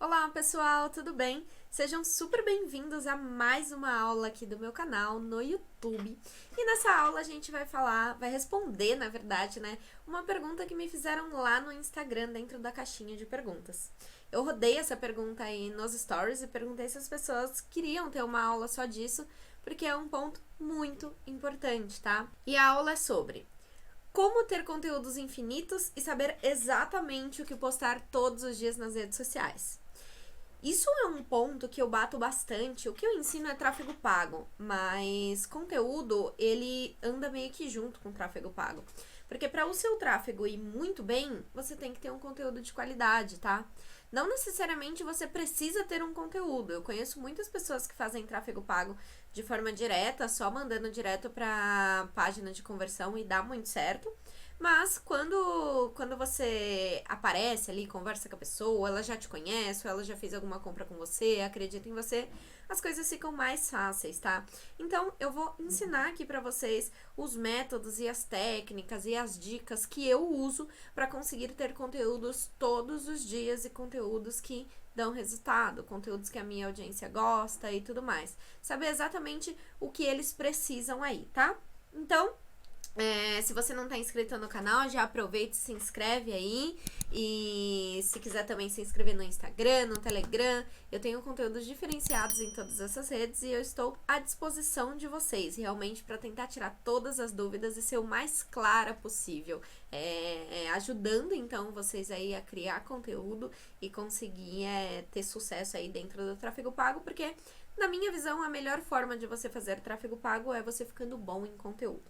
Olá pessoal, tudo bem? Sejam super bem-vindos a mais uma aula aqui do meu canal no YouTube. E nessa aula a gente vai responder, na verdade, né, uma pergunta que me fizeram lá no Instagram, dentro da caixinha de perguntas. Eu rodei essa pergunta aí nos stories e perguntei se as pessoas queriam ter uma aula só disso, porque é um ponto muito importante, tá? E a aula é sobre como ter conteúdos infinitos e saber exatamente o que postar todos os dias nas redes sociais. Isso é um ponto que eu bato bastante. O que eu ensino é tráfego pago, mas conteúdo, ele anda meio que junto com tráfego pago. Porque para o seu tráfego ir muito bem, você tem que ter um conteúdo de qualidade, tá? Não necessariamente você precisa ter um conteúdo. Eu conheço muitas pessoas que fazem tráfego pago de forma direta, só mandando direto para página de conversão e dá muito certo. Mas quando você aparece ali, conversa com a pessoa, ela já te conhece, ou ela já fez alguma compra com você, acredita em você, as coisas ficam mais fáceis, tá? Então, eu vou ensinar aqui pra vocês os métodos e as técnicas e as dicas que eu uso para conseguir ter conteúdos todos os dias e conteúdos que dão resultado, conteúdos que a minha audiência gosta e tudo mais. Saber exatamente o que eles precisam aí, tá? Então, se você não tá inscrito no canal, já aproveita e se inscreve aí. E se quiser também se inscrever no Instagram, no Telegram, eu tenho conteúdos diferenciados em todas essas redes e eu estou à disposição de vocês, realmente, para tentar tirar todas as dúvidas e ser o mais clara possível. Ajudando, então, vocês aí a criar conteúdo e conseguir ter sucesso aí dentro do tráfego pago, porque, na minha visão, a melhor forma de você fazer tráfego pago é você ficando bom em conteúdo.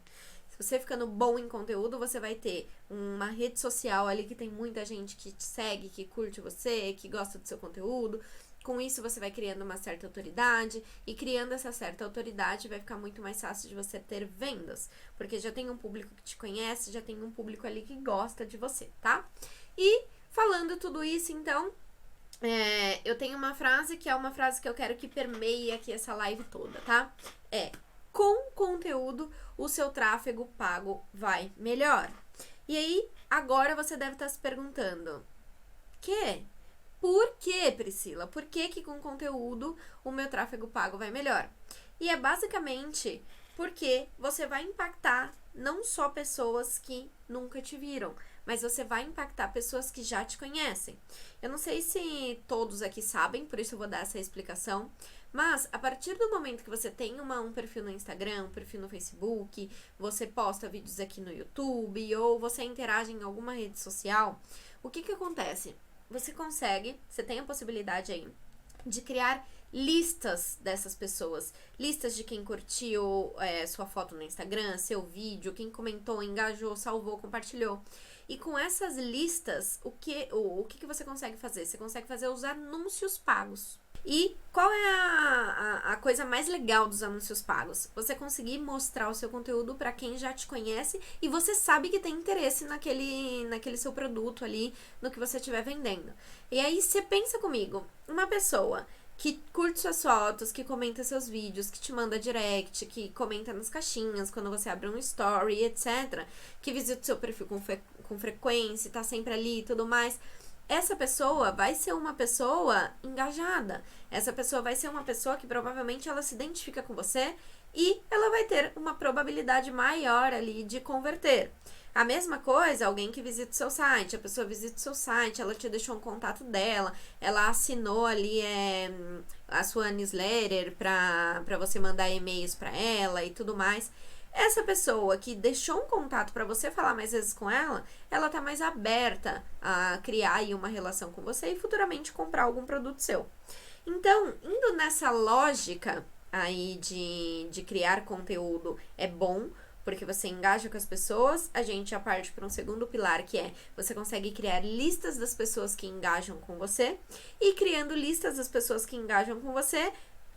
Você ficando bom em conteúdo, você vai ter uma rede social ali que tem muita gente que te segue, que curte você, que gosta do seu conteúdo. Com isso, você vai criando uma certa autoridade, e criando essa certa autoridade vai ficar muito mais fácil de você ter vendas, porque já tem um público que te conhece, já tem um público ali que gosta de você, tá? E falando tudo isso, então, eu tenho uma frase que é uma frase que eu quero que permeie aqui essa live toda, tá? Com conteúdo, o seu tráfego pago vai melhor. E aí, agora você deve estar se perguntando: por que, Priscila? Por que com conteúdo o meu tráfego pago vai melhor? E é basicamente porque você vai impactar não só pessoas que nunca te viram, mas você vai impactar pessoas que já te conhecem. Eu não sei se todos aqui sabem, por isso eu vou dar essa explicação, mas a partir do momento que você tem um perfil no Instagram, um perfil no Facebook, você posta vídeos aqui no YouTube ou você interage em alguma rede social, o que acontece? Você tem a possibilidade aí de criar listas dessas pessoas, listas de quem curtiu sua foto no Instagram, seu vídeo, quem comentou, engajou, salvou, compartilhou. E com essas listas, o que você consegue fazer? Você consegue fazer os anúncios pagos. E qual é a coisa mais legal dos anúncios pagos? Você conseguir mostrar o seu conteúdo para quem já te conhece e você sabe que tem interesse naquele seu produto ali, no que você estiver vendendo. E aí você pensa comigo, uma pessoa que curte suas fotos, que comenta seus vídeos, que te manda direct, que comenta nas caixinhas quando você abre um story, etc., que visita o seu perfil com frequência, tá sempre ali e tudo mais. Essa pessoa vai ser uma pessoa engajada. Essa pessoa vai ser uma pessoa que provavelmente ela se identifica com você e ela vai ter uma probabilidade maior ali de converter. A mesma coisa, alguém que visita o seu site, a pessoa visita o seu site, ela te deixou um contato dela, ela assinou ali a sua newsletter para você mandar e-mails para ela e tudo mais. Essa pessoa que deixou um contato para você falar mais vezes com ela, ela tá mais aberta a criar aí uma relação com você e futuramente comprar algum produto seu. Então, indo nessa lógica aí de criar conteúdo é bom, porque você engaja com as pessoas, a gente já parte para um segundo pilar, que é você consegue criar listas das pessoas que engajam com você, e criando listas das pessoas que engajam com você,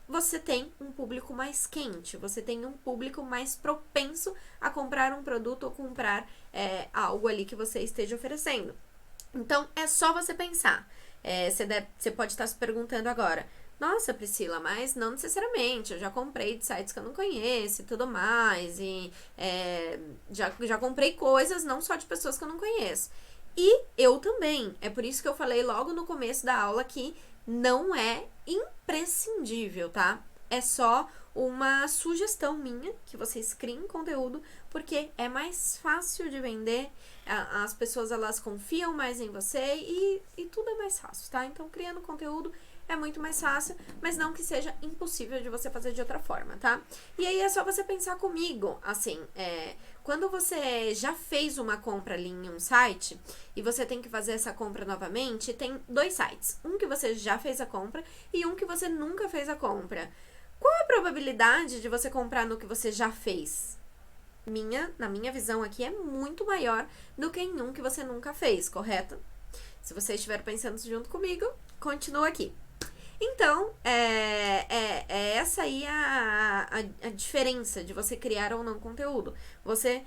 você tem um público mais quente, você tem um público mais propenso a comprar um produto ou comprar algo ali que você esteja oferecendo. Então, é só você pensar. Você pode estar se perguntando agora: nossa, Priscila, mas não necessariamente, eu já comprei de sites que eu não conheço e tudo mais, e já comprei coisas não só de pessoas que eu não conheço. E eu também, é por isso que eu falei logo no começo da aula que não é imprescindível, tá? É só uma sugestão minha que vocês criem conteúdo, porque é mais fácil de vender, as pessoas elas confiam mais em você e tudo é mais fácil, tá? Então, criando conteúdo é muito mais fácil, mas não que seja impossível de você fazer de outra forma, tá? E aí é só você pensar comigo, assim, quando você já fez uma compra ali em um site e você tem que fazer essa compra novamente, tem 2 sites. Um que você já fez a compra e um que você nunca fez a compra. Qual a probabilidade de você comprar no que você já fez? Na minha visão aqui, é muito maior do que em um que você nunca fez, correto? Se você estiver pensando junto comigo, continua aqui. Então, essa aí a diferença de você criar ou não conteúdo. Você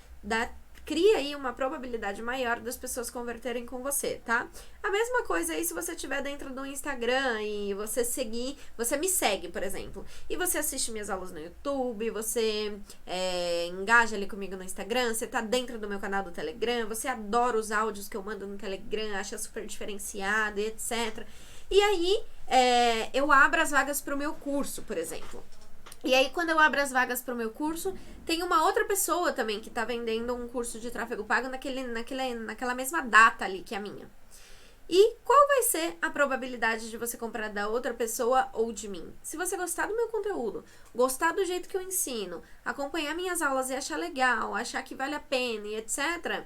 cria aí uma probabilidade maior das pessoas converterem com você, tá? A mesma coisa aí se você estiver dentro do Instagram e você me segue, por exemplo, e você assiste minhas aulas no YouTube, você engaja ali comigo no Instagram, você tá dentro do meu canal do Telegram, você adora os áudios que eu mando no Telegram, acha super diferenciado e etc. E aí, eu abro as vagas pro meu curso, por exemplo. E aí, quando eu abro as vagas pro meu curso, tem uma outra pessoa também que tá vendendo um curso de tráfego pago naquela mesma data ali que a minha. E qual vai ser a probabilidade de você comprar da outra pessoa ou de mim? Se você gostar do meu conteúdo, gostar do jeito que eu ensino, acompanhar minhas aulas e achar legal, achar que vale a pena e etc.,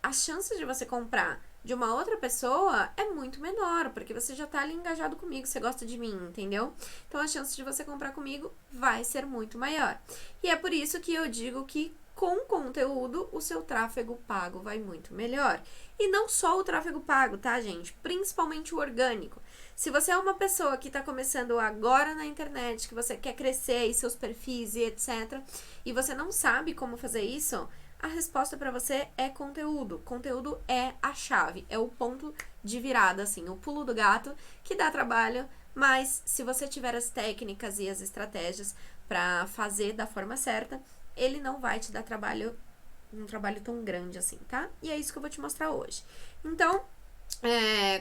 as chances de você comprar de uma outra pessoa é muito menor, porque você já tá ali engajado comigo, você gosta de mim, entendeu? Então a chance de você comprar comigo vai ser muito maior. E é por isso que eu digo que com conteúdo o seu tráfego pago vai muito melhor. E não só o tráfego pago, tá, gente? Principalmente o orgânico. Se você é uma pessoa que tá começando agora na internet, que você quer crescer aí seus perfis e etc, e você não sabe como fazer isso, a resposta para você é conteúdo. Conteúdo é a chave, é o ponto de virada, assim, o pulo do gato que dá trabalho, mas se você tiver as técnicas e as estratégias para fazer da forma certa, ele não vai te dar um trabalho tão grande assim, tá? E é isso que eu vou te mostrar hoje. Então,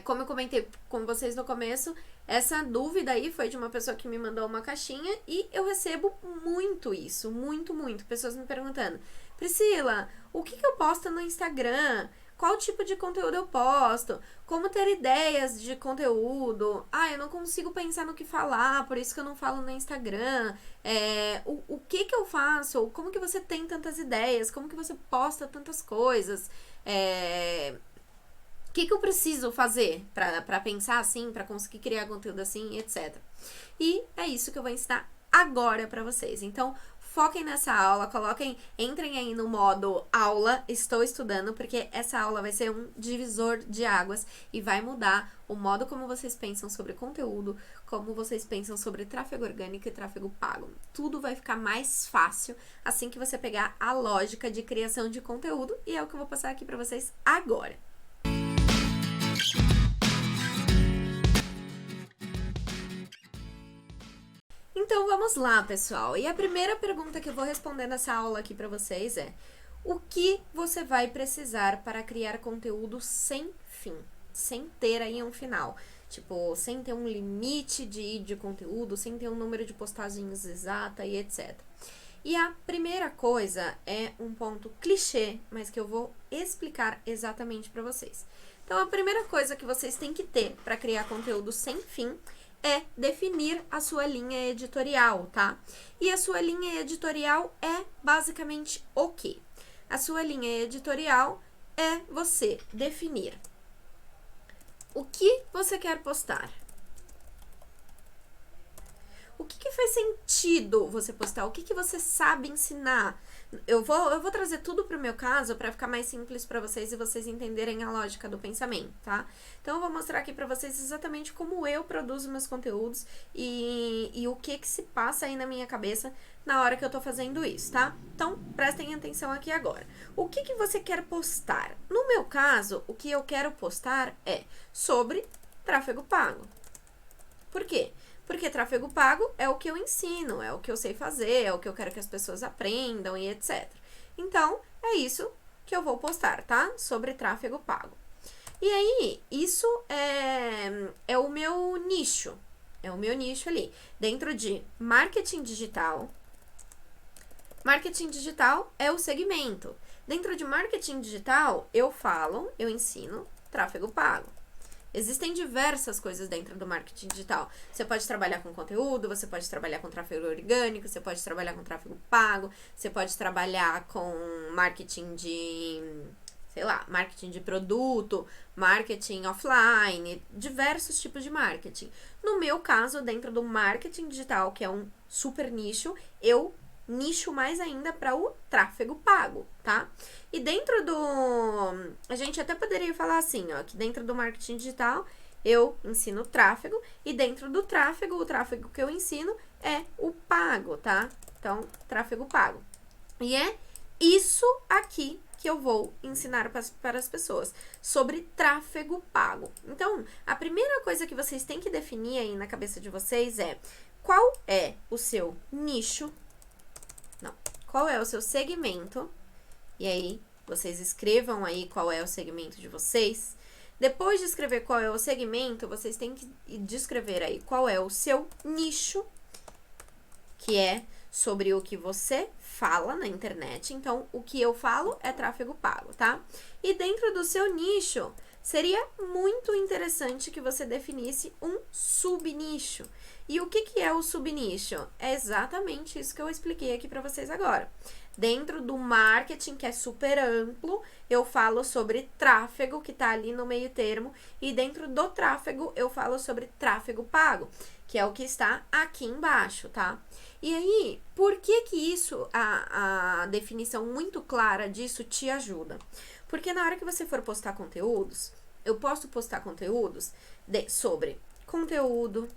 como eu comentei com vocês no começo, essa dúvida aí foi de uma pessoa que me mandou uma caixinha e eu recebo muito isso, muito, muito. Pessoas me perguntando: Priscila, o que eu posto no Instagram? Qual tipo de conteúdo eu posto? Como ter ideias de conteúdo? Eu não consigo pensar no que falar, por isso que eu não falo no Instagram. O que eu faço? Como que você tem tantas ideias? Como que você posta tantas coisas? O que eu preciso fazer pra pensar assim, pra conseguir criar conteúdo assim, etc. E é isso que eu vou ensinar agora pra vocês. Então, foquem nessa aula, entrem aí no modo aula, estou estudando, porque essa aula vai ser um divisor de águas e vai mudar o modo como vocês pensam sobre conteúdo, como vocês pensam sobre tráfego orgânico e tráfego pago. Tudo vai ficar mais fácil assim que você pegar a lógica de criação de conteúdo, e é o que eu vou passar aqui pra vocês agora. Então vamos lá, pessoal. E a primeira pergunta que eu vou responder nessa aula aqui pra vocês é: o que você vai precisar para criar conteúdo sem fim? Sem ter aí um final. Tipo, sem ter um limite de conteúdo, sem ter um número de postagens exata e etc. E a primeira coisa é um ponto clichê, mas que eu vou explicar exatamente pra vocês. Então, a primeira coisa que vocês têm que ter para criar conteúdo sem fim é definir a sua linha editorial, tá? E a sua linha editorial é basicamente o quê? A sua linha editorial é você definir o que você quer postar. O que faz sentido você postar? O que você sabe ensinar? Eu vou trazer tudo pro meu caso para ficar mais simples para vocês e vocês entenderem a lógica do pensamento, tá? Então eu vou mostrar aqui para vocês exatamente como eu produzo meus conteúdos e o que se passa aí na minha cabeça na hora que eu tô fazendo isso, tá? Então prestem atenção aqui agora. O que você quer postar? No meu caso, o que eu quero postar é sobre tráfego pago. Por quê? Porque tráfego pago é o que eu ensino, é o que eu sei fazer, é o que eu quero que as pessoas aprendam e etc. Então, é isso que eu vou postar, tá? Sobre tráfego pago. E aí, isso é o meu nicho. É o meu nicho ali. Dentro de marketing digital é o segmento. Dentro de marketing digital, eu ensino tráfego pago. Existem diversas coisas dentro do marketing digital. Você pode trabalhar com conteúdo, você pode trabalhar com tráfego orgânico, você pode trabalhar com tráfego pago, você pode trabalhar com marketing marketing de produto, marketing offline, diversos tipos de marketing. No meu caso, dentro do marketing digital, que é um super nicho, eu nicho mais ainda para o tráfego pago, tá? E dentro a gente até poderia falar assim, ó, que dentro do marketing digital eu ensino tráfego e dentro do tráfego, o tráfego que eu ensino é o pago, tá? Então, tráfego pago. E é isso aqui que eu vou ensinar para as pessoas, sobre tráfego pago. Então, a primeira coisa que vocês têm que definir aí na cabeça de vocês é qual é o seu nicho, qual é o seu segmento, e aí vocês escrevam aí qual é o segmento de vocês. Depois de escrever qual é o segmento, vocês têm que descrever aí qual é o seu nicho, que é sobre o que você fala na internet. Então, o que eu falo é tráfego pago, tá? E dentro do seu nicho, seria muito interessante que você definisse um subnicho. E o que é o subnicho? É exatamente isso que eu expliquei aqui para vocês agora. Dentro do marketing, que é super amplo, eu falo sobre tráfego, que tá ali no meio termo, e dentro do tráfego, eu falo sobre tráfego pago, que é o que está aqui embaixo, tá? E aí, por que isso, a definição muito clara disso te ajuda? Porque na hora que você for postar conteúdos, eu posso postar conteúdos sobre conteúdo,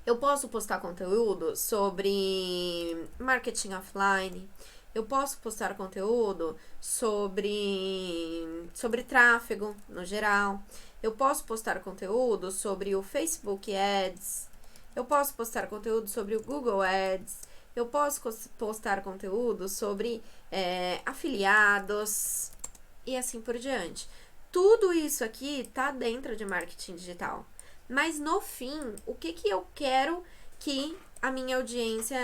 eu posso postar conteúdo sobre marketing offline, eu posso postar conteúdo sobre tráfego no geral, eu posso postar conteúdo sobre o Facebook Ads, eu posso postar conteúdo sobre o Google Ads, eu posso postar conteúdo sobre afiliados e assim por diante. Tudo isso aqui tá dentro de marketing digital. Mas no fim, o que eu quero que a minha audiência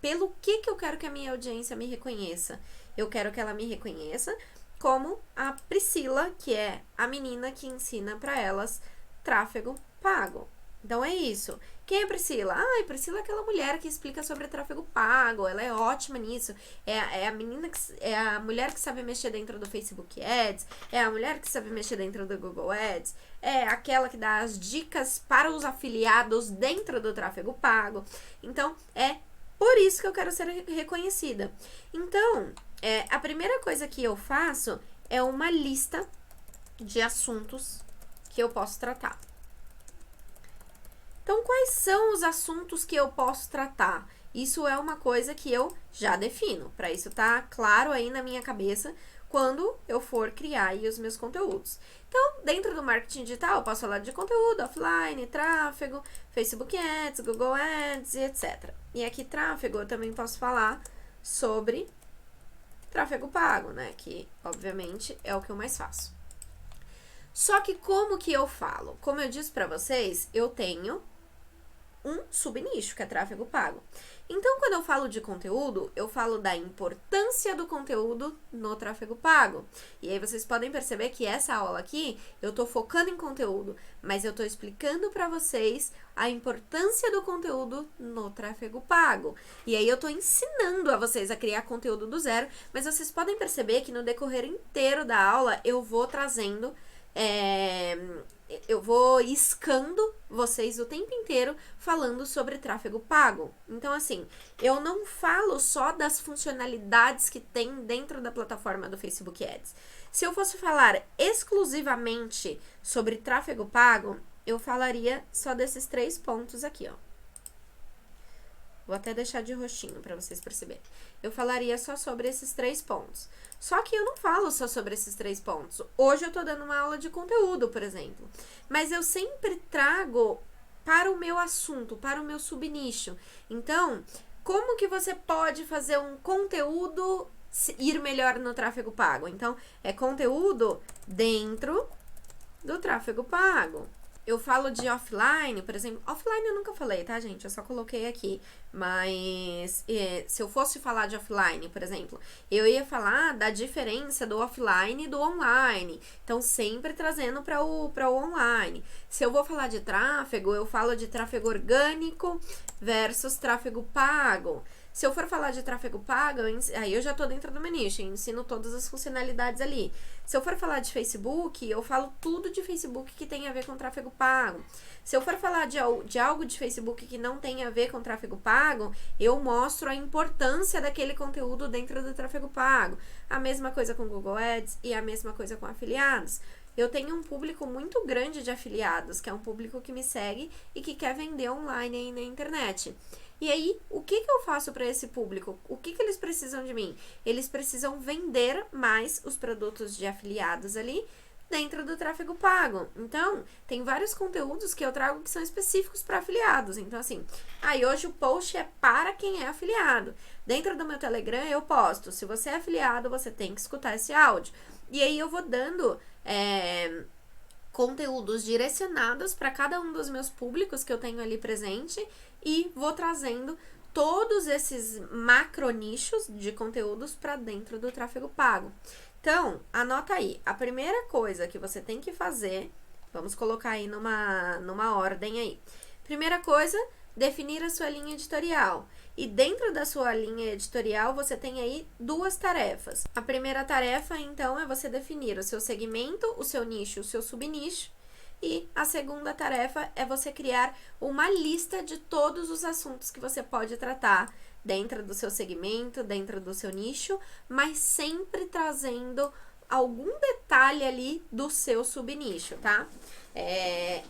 pelo que eu quero que a minha audiência me reconheça? Eu quero que ela me reconheça como a Priscila, que é a menina que ensina para elas tráfego pago. Então é isso. Quem é Priscila? Priscila é aquela mulher que explica sobre tráfego pago, ela é ótima nisso. É a mulher que sabe mexer dentro do Facebook Ads, é a mulher que sabe mexer dentro do Google Ads, é aquela que dá as dicas para os afiliados dentro do tráfego pago. Então, é por isso que eu quero ser reconhecida. Então, a primeira coisa que eu faço é uma lista de assuntos que eu posso tratar. Então, quais são os assuntos que eu posso tratar? Isso é uma coisa que eu já defino, para isso tá claro aí na minha cabeça quando eu for criar aí os meus conteúdos. Então, dentro do marketing digital, eu posso falar de conteúdo, offline, tráfego, Facebook Ads, Google Ads e etc. E aqui, tráfego, eu também posso falar sobre tráfego pago, né? Que, obviamente, é o que eu mais faço. Só que como que eu falo? Como eu disse para vocês, eu tenho um subnicho, que é tráfego pago. Então, quando eu falo de conteúdo, eu falo da importância do conteúdo no tráfego pago. E aí vocês podem perceber que essa aula aqui, eu tô focando em conteúdo, mas eu tô explicando para vocês a importância do conteúdo no tráfego pago. E aí eu tô ensinando a vocês a criar conteúdo do zero, mas vocês podem perceber que no decorrer inteiro da aula, eu vou trazendo eu vou iscando vocês o tempo inteiro falando sobre tráfego pago. Então, assim, eu não falo só das funcionalidades que tem dentro da plataforma do Facebook Ads. Se eu fosse falar exclusivamente sobre tráfego pago, eu falaria só desses 3 pontos aqui, ó. Vou até deixar de roxinho para vocês perceberem. Eu falaria só sobre esses 3 pontos. Só que eu não falo só sobre esses 3 pontos. Hoje eu tô dando uma aula de conteúdo, por exemplo. Mas eu sempre trago para o meu assunto, para o meu subnicho. Então, como que você pode fazer um conteúdo ir melhor no tráfego pago. Então, é conteúdo dentro do tráfego pago. Eu falo de offline, por exemplo. Offline eu nunca falei, tá, gente? Eu só coloquei aqui. Mas se eu fosse falar de offline, por exemplo, eu ia falar da diferença do offline e do online. Então, sempre trazendo para o online. Se eu vou falar de tráfego, eu falo de tráfego orgânico versus tráfego pago. Se eu for falar de tráfego pago, aí eu já tô dentro do meu nicho, ensino todas as funcionalidades ali. Se eu for falar de Facebook, eu falo tudo de Facebook que tem a ver com tráfego pago. Se eu for falar de algo de Facebook que não tem a ver com tráfego pago, eu mostro a importância daquele conteúdo dentro do tráfego pago. A mesma coisa com Google Ads e a mesma coisa com afiliados. Eu tenho um público muito grande de afiliados, que é um público que me segue e que quer vender online aí na internet. E aí, o que eu faço para esse público? O que eles precisam de mim? Eles precisam vender mais os produtos de afiliados ali dentro do tráfego pago. Então, tem vários conteúdos que eu trago que são específicos para afiliados. Então, assim, hoje o post é para quem é afiliado. Dentro do meu Telegram eu posto, se você é afiliado, você tem que escutar esse áudio. E aí eu vou dando conteúdos direcionados para cada um dos meus públicos que eu tenho ali presente e vou trazendo todos esses macro nichos de conteúdos para dentro do tráfego pago. Então, anota aí, a primeira coisa que você tem que fazer, vamos colocar aí numa ordem aí. Primeira coisa, definir a sua linha editorial. E dentro da sua linha editorial, você tem aí duas tarefas. A primeira tarefa, então, é você definir o seu segmento, o seu nicho, o seu subnicho. E a segunda tarefa é você criar uma lista de todos os assuntos que você pode tratar dentro do seu segmento, dentro do seu nicho, mas sempre trazendo algum detalhe ali do seu subnicho, tá?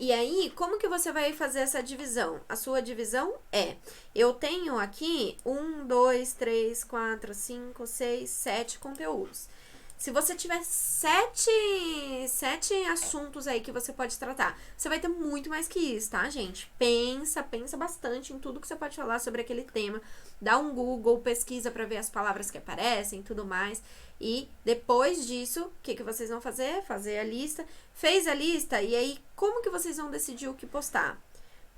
E aí, como que você vai fazer essa divisão? A sua divisão eu tenho aqui 1, 2, 3, 4, 5, 6, 7 conteúdos. Se você tiver sete assuntos aí que você pode tratar, você vai ter muito mais que isso, tá, gente? Pensa bastante em tudo que você pode falar sobre aquele tema. Dá um Google, pesquisa pra ver as palavras que aparecem e tudo mais. E depois disso, o que vocês vão fazer? Fazer a lista. Fez a lista, e aí como que vocês vão decidir o que postar?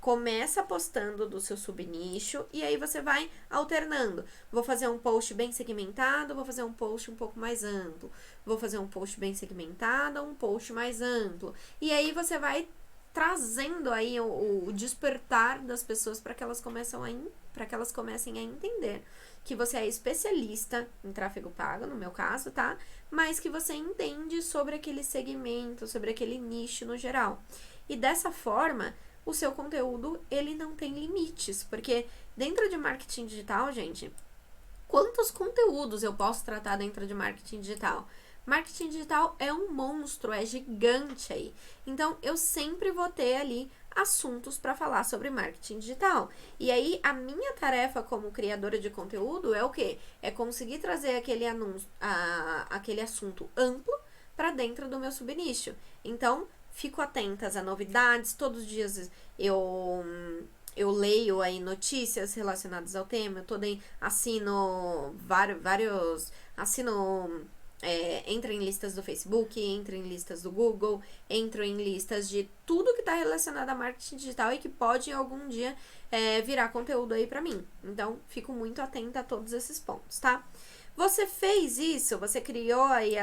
Começa postando do seu subnicho e aí você vai alternando. Vou fazer um post bem segmentado, vou fazer um post um pouco mais amplo. Vou fazer um post bem segmentado, um post mais amplo. E aí você vai trazendo aí o despertar das pessoas para que elas comecem a entender que você é especialista em tráfego pago, no meu caso, tá? Mas que você entende sobre aquele segmento, sobre aquele nicho no geral. E dessa forma, o seu conteúdo, ele não tem limites, porque dentro de marketing digital, gente, quantos conteúdos eu posso tratar dentro de marketing digital? Marketing digital é um monstro, é gigante aí. Então, eu sempre vou ter ali assuntos para falar sobre marketing digital. E aí, a minha tarefa como criadora de conteúdo é o quê? É conseguir trazer aquele assunto amplo para dentro do meu subnicho. Então, fico atentas a novidades, todos os dias eu leio aí notícias relacionadas ao tema, assino entro em listas do Facebook, entro em listas do Google, entro em listas de tudo que está relacionado a marketing digital e que pode algum dia virar conteúdo aí para mim. Então, fico muito atenta a todos esses pontos, tá? Você fez isso, você criou aí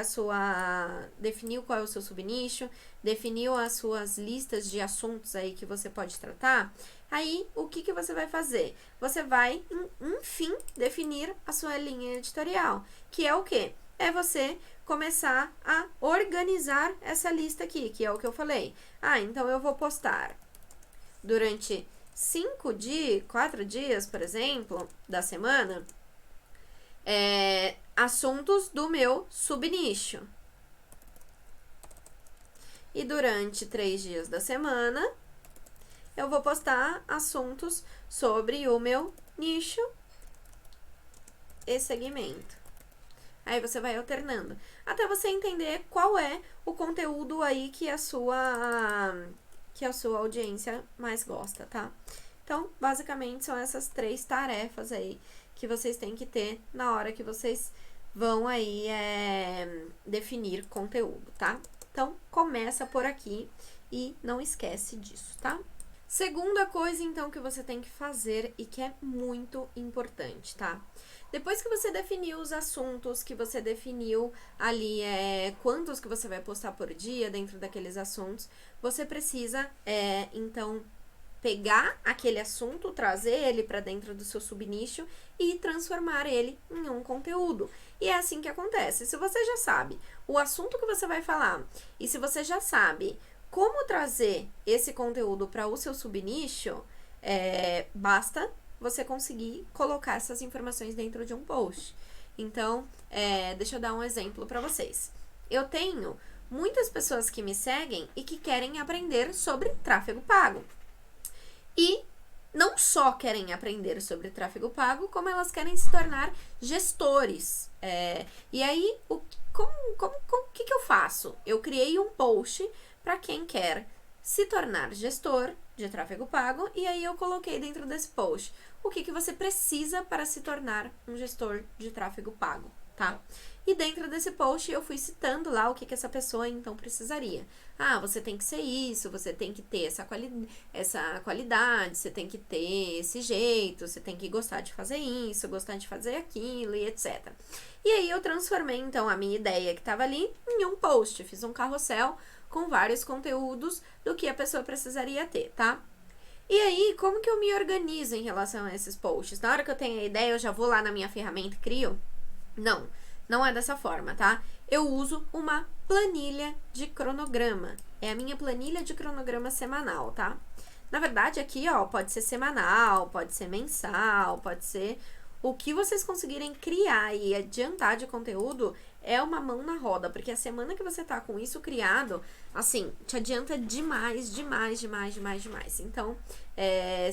definiu qual é o seu subnicho, definiu as suas listas de assuntos aí que você pode tratar. Aí, o que você vai fazer? Você vai, enfim, definir a sua linha editorial, que é o quê? É você começar a organizar essa lista aqui, que é o que eu falei. Então eu vou postar durante 4 dias, por exemplo, da semana, assuntos do meu subnicho. E durante 3 dias da semana, eu vou postar assuntos sobre o meu nicho e segmento. Aí você vai alternando, até você entender qual é o conteúdo aí que a sua audiência mais gosta, tá? Então, basicamente, são essas 3 tarefas aí que vocês têm que ter na hora que vocês vão aí definir conteúdo, tá? Então, começa por aqui e não esquece disso, tá? Segunda coisa, então, que você tem que fazer e que é muito importante, tá? Depois que você definiu os assuntos, que você definiu ali quantos que você vai postar por dia dentro daqueles assuntos, você precisa, então, pegar aquele assunto, trazer ele para dentro do seu subnicho e transformar ele em um conteúdo. E é assim que acontece. Se você já sabe o assunto que você vai falar e se você já sabe como trazer esse conteúdo para o seu subnicho, basta você conseguir colocar essas informações dentro de um post. Então, deixa eu dar um exemplo para vocês. Eu tenho muitas pessoas que me seguem e que querem aprender sobre tráfego pago. E não só querem aprender sobre tráfego pago, como elas querem se tornar gestores. E aí, o que eu faço? Eu criei um post para quem quer se tornar gestor de tráfego pago, e aí eu coloquei dentro desse post o que você precisa para se tornar um gestor de tráfego pago, tá? E dentro desse post eu fui citando lá o que essa pessoa então precisaria. Você tem que ser isso, você tem que ter essa qualidade, você tem que ter esse jeito, você tem que gostar de fazer isso, gostar de fazer aquilo e etc. E aí eu transformei então a minha ideia que estava ali em um post, fiz um carrossel com vários conteúdos do que a pessoa precisaria ter, tá? E aí, como que eu me organizo em relação a esses posts? Na hora que eu tenho a ideia, eu já vou lá na minha ferramenta e crio? Não é dessa forma, tá? Eu uso uma planilha de cronograma. É a minha planilha de cronograma semanal, tá? Na verdade, aqui, ó, pode ser semanal, pode ser mensal, pode ser o que vocês conseguirem criar e adiantar de conteúdo é uma mão na roda, porque a semana que você tá com isso criado, assim, te adianta demais. Então,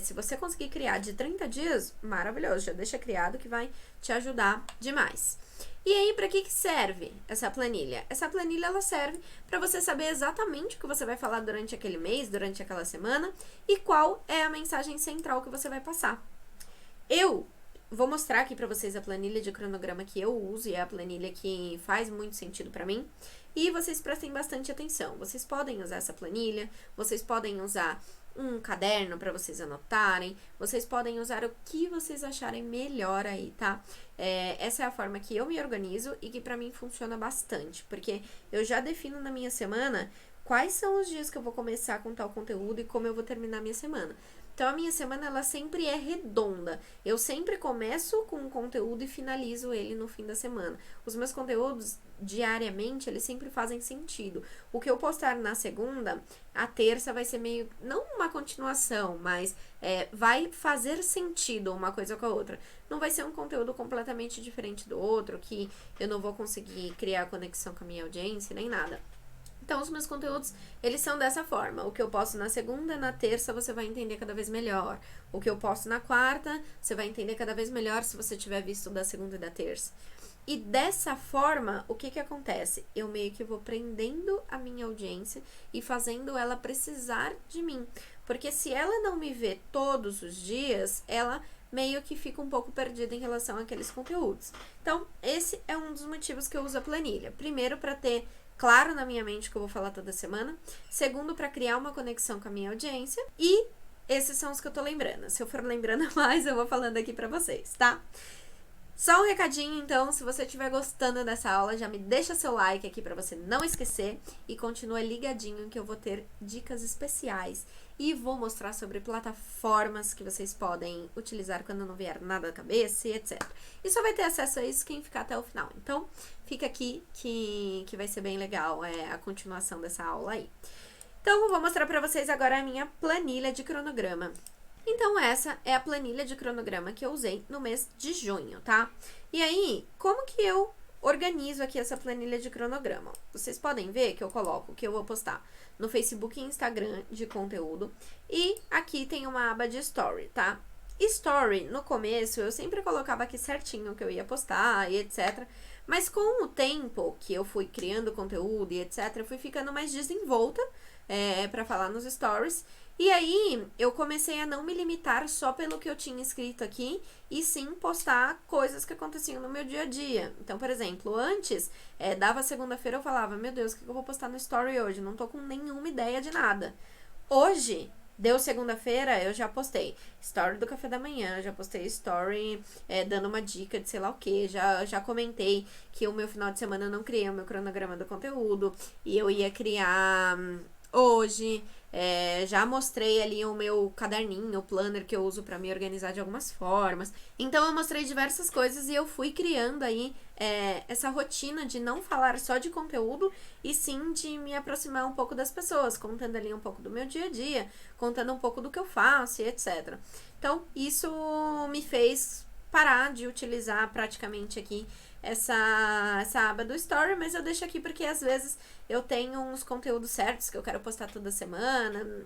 se você conseguir criar de 30 dias, maravilhoso, já deixa criado que vai te ajudar demais. E aí, para que serve essa planilha? Essa planilha, ela serve para você saber exatamente o que você vai falar durante aquele mês, durante aquela semana, e qual é a mensagem central que você vai passar. Eu vou mostrar aqui para vocês a planilha de cronograma que eu uso, e é a planilha que faz muito sentido para mim. E vocês prestem bastante atenção. Vocês podem usar essa planilha, vocês podem usar um caderno para vocês anotarem, vocês podem usar o que vocês acharem melhor aí, tá? Essa é a forma que eu me organizo e que pra mim funciona bastante, porque eu já defino na minha semana quais são os dias que eu vou começar com tal conteúdo e como eu vou terminar a minha semana. Então, a minha semana, ela sempre é redonda. Eu sempre começo com um conteúdo e finalizo ele no fim da semana. Os meus conteúdos, diariamente, eles sempre fazem sentido. O que eu postar na segunda, a terça vai ser meio, não uma continuação, mas vai fazer sentido uma coisa com a outra. Não vai ser um conteúdo completamente diferente do outro, que eu não vou conseguir criar conexão com a minha audiência, nem nada. Então, os meus conteúdos, eles são dessa forma. O que eu posto na segunda, na terça, você vai entender cada vez melhor. O que eu posto na quarta, você vai entender cada vez melhor se você tiver visto da segunda e da terça. E dessa forma, o que acontece? Eu meio que vou prendendo a minha audiência e fazendo ela precisar de mim. Porque se ela não me vê todos os dias, ela meio que fica um pouco perdida em relação àqueles conteúdos. Então, esse é um dos motivos que eu uso a planilha. Primeiro, para ter claro na minha mente o que eu vou falar toda semana. Segundo, para criar uma conexão com a minha audiência. E esses são os que eu tô lembrando. Se eu for lembrando mais, eu vou falando aqui pra vocês, tá? Só um recadinho, então, se você estiver gostando dessa aula, já me deixa seu like aqui pra você não esquecer e continua ligadinho que eu vou ter dicas especiais e vou mostrar sobre plataformas que vocês podem utilizar quando não vier nada da cabeça e etc. E só vai ter acesso a isso quem ficar até o final. Então, fica aqui que vai ser bem legal a continuação dessa aula aí. Então, eu vou mostrar pra vocês agora a minha planilha de cronograma. Então, essa é a planilha de cronograma que eu usei no mês de junho, tá? E aí, como que eu organizo aqui essa planilha de cronograma? Vocês podem ver que eu coloco o que eu vou postar no Facebook e Instagram de conteúdo. E aqui tem uma aba de Story, tá? Story, no começo, eu sempre colocava aqui certinho o que eu ia postar e etc. Mas com o tempo que eu fui criando conteúdo e etc, eu fui ficando mais desenvolta pra falar nos stories. E aí, eu comecei a não me limitar só pelo que eu tinha escrito aqui, e sim postar coisas que aconteciam no meu dia a dia. Então, por exemplo, antes, dava segunda-feira, eu falava, meu Deus, o que eu vou postar no story hoje? Não tô com nenhuma ideia de nada. Hoje, deu segunda-feira, eu já postei story do café da manhã, já postei story dando uma dica de sei lá o que, já comentei que o meu final de semana eu não criei o meu cronograma do conteúdo, e eu ia criar hoje. Já mostrei ali o meu caderninho, o planner que eu uso pra me organizar de algumas formas. Então eu mostrei diversas coisas e eu fui criando aí essa rotina de não falar só de conteúdo, e sim de me aproximar um pouco das pessoas, contando ali um pouco do meu dia a dia, contando um pouco do que eu faço e etc. Então isso me fez parar de utilizar praticamente aqui essa aba do Story, mas eu deixo aqui porque às vezes eu tenho uns conteúdos certos que eu quero postar toda semana,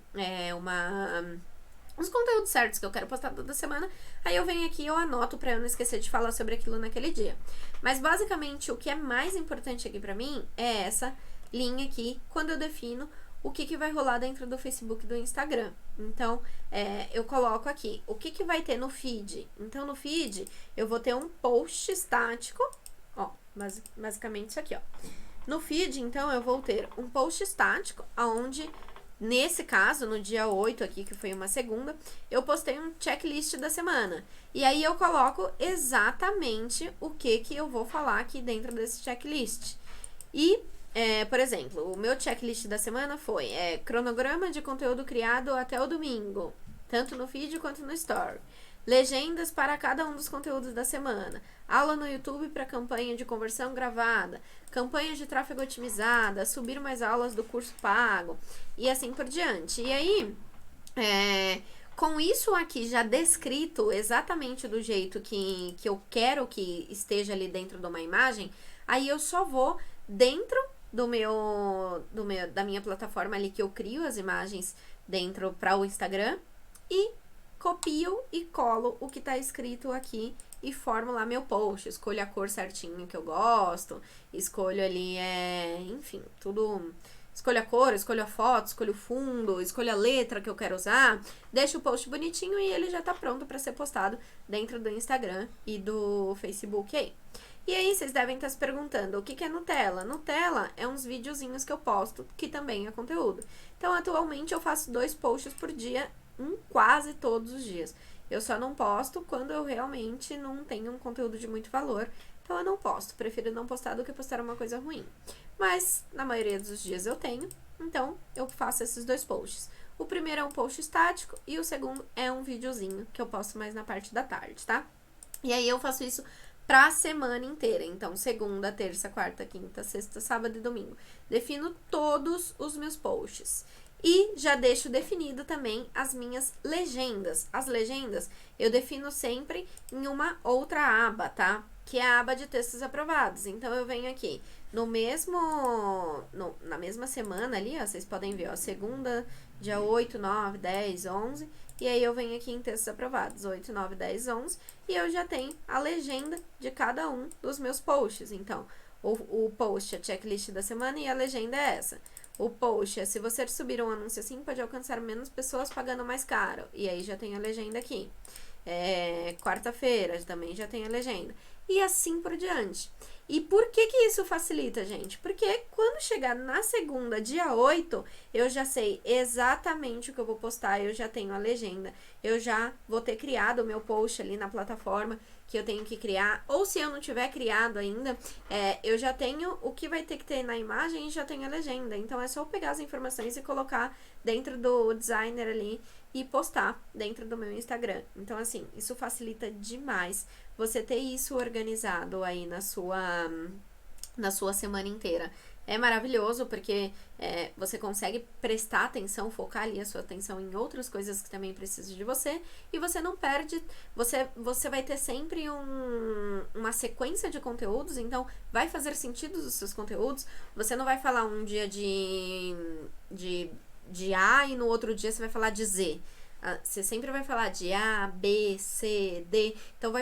uns conteúdos certos que eu quero postar toda semana, aí eu venho aqui e eu anoto pra eu não esquecer de falar sobre aquilo naquele dia. Mas basicamente o que é mais importante aqui pra mim é essa linha aqui, quando eu defino o que vai rolar dentro do Facebook e do Instagram. Então, eu coloco aqui o que vai ter no feed. Então, no feed, eu vou ter um post estático, ó, basicamente isso aqui, ó. No feed, então, eu vou ter um post estático, onde, nesse caso, no dia 8 aqui, que foi uma segunda, eu postei um checklist da semana. E aí, eu coloco exatamente o que eu vou falar aqui dentro desse checklist. E, por exemplo, o meu checklist da semana foi cronograma de conteúdo criado até o domingo, tanto no feed quanto no story. Legendas para cada um dos conteúdos da semana. Aula no YouTube para campanha de conversão gravada. Campanha de tráfego otimizada. Subir mais aulas do curso pago. E assim por diante. E aí, com isso aqui já descrito exatamente do jeito que eu quero que esteja ali dentro de uma imagem, aí eu só vou dentro da minha plataforma ali que eu crio as imagens dentro para o Instagram e copio e colo o que tá escrito aqui e formo lá meu post, escolho a cor certinha que eu gosto, escolho ali, enfim, tudo, escolho a cor, escolho a foto, escolho o fundo, escolho a letra que eu quero usar, deixo o post bonitinho e ele já tá pronto para ser postado dentro do Instagram e do Facebook aí. E aí, vocês devem estar se perguntando, o que é Nutella? Nutella é uns videozinhos que eu posto, que também é conteúdo. Então, atualmente, eu faço 2 posts por dia, quase todos os dias. Eu só não posto quando eu realmente não tenho um conteúdo de muito valor. Então, eu não posto. Prefiro não postar do que postar uma coisa ruim. Mas, na maioria dos dias eu tenho. Então, eu faço esses 2 posts. O primeiro é um post estático e o segundo é um videozinho que eu posto mais na parte da tarde, tá? E aí, eu faço isso pra semana inteira. Então, segunda, terça, quarta, quinta, sexta, sábado e domingo. Defino todos os meus posts. E já deixo definido também as minhas legendas. As legendas eu defino sempre em uma outra aba, tá? Que é a aba de textos aprovados. Então, eu venho aqui na mesma semana ali, ó, vocês podem ver, ó, segunda, dia 8, 9, 10, 11, e aí eu venho aqui em textos aprovados, 8, 9, 10, 11, e eu já tenho a legenda de cada um dos meus posts. Então, o post é a checklist da semana e a legenda é essa. O post é: se você subir um anúncio assim, pode alcançar menos pessoas pagando mais caro. E aí já tem a legenda aqui. Quarta-feira também já tem a legenda. E assim por diante. E por que isso facilita, gente? Porque quando chegar na segunda, dia 8, eu já sei exatamente o que eu vou postar, eu já tenho a legenda, eu já vou ter criado o meu post ali na plataforma que eu tenho que criar, ou se eu não tiver criado ainda, eu já tenho o que vai ter que ter na imagem e já tenho a legenda. Então, é só eu pegar as informações e colocar dentro do designer ali e postar dentro do meu Instagram. Então, assim, isso facilita demais você ter isso organizado aí na sua semana inteira. É maravilhoso porque você consegue prestar atenção, focar ali a sua atenção em outras coisas que também precisam de você, e você não perde, você vai ter sempre uma sequência de conteúdos, então vai fazer sentido os seus conteúdos. Você não vai falar um dia de A e no outro dia você vai falar de Z. Você sempre vai falar de A, B, C, D. Então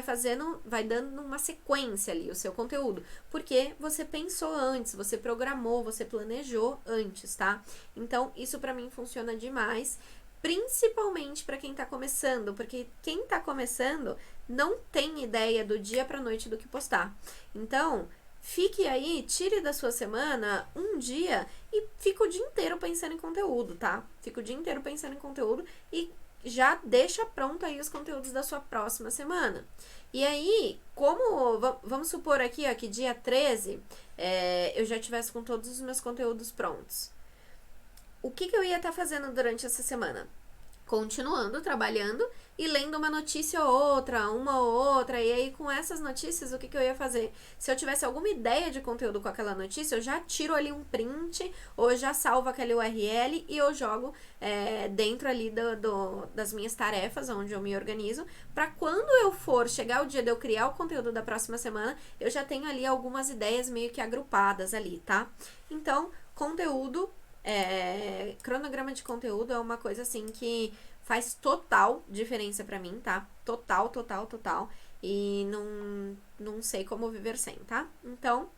vai dando uma sequência ali o seu conteúdo, porque você pensou antes, você programou, você planejou antes, tá? Então isso pra mim funciona demais principalmente para quem tá começando, porque quem tá começando não tem ideia do dia pra noite do que postar. Então, fique aí, tire da sua semana um dia e fica o dia inteiro pensando em conteúdo, tá? Fica o dia inteiro pensando em conteúdo e já deixa pronto aí os conteúdos da sua próxima semana. E aí, vamos supor aqui, ó, que dia 13 eu já tivesse com todos os meus conteúdos prontos. O que eu ia estar fazendo durante essa semana? Continuando trabalhando e lendo uma notícia ou outra, e aí com essas notícias, o que eu ia fazer? Se eu tivesse alguma ideia de conteúdo com aquela notícia, eu já tiro ali um print, ou já salvo aquele URL e eu jogo dentro ali das minhas tarefas, onde eu me organizo, para quando eu for chegar o dia de eu criar o conteúdo da próxima semana, eu já tenho ali algumas ideias meio que agrupadas ali, tá? Então, conteúdo, cronograma de conteúdo é uma coisa assim que faz total diferença pra mim, tá? Total. E não sei como viver sem, tá? Então,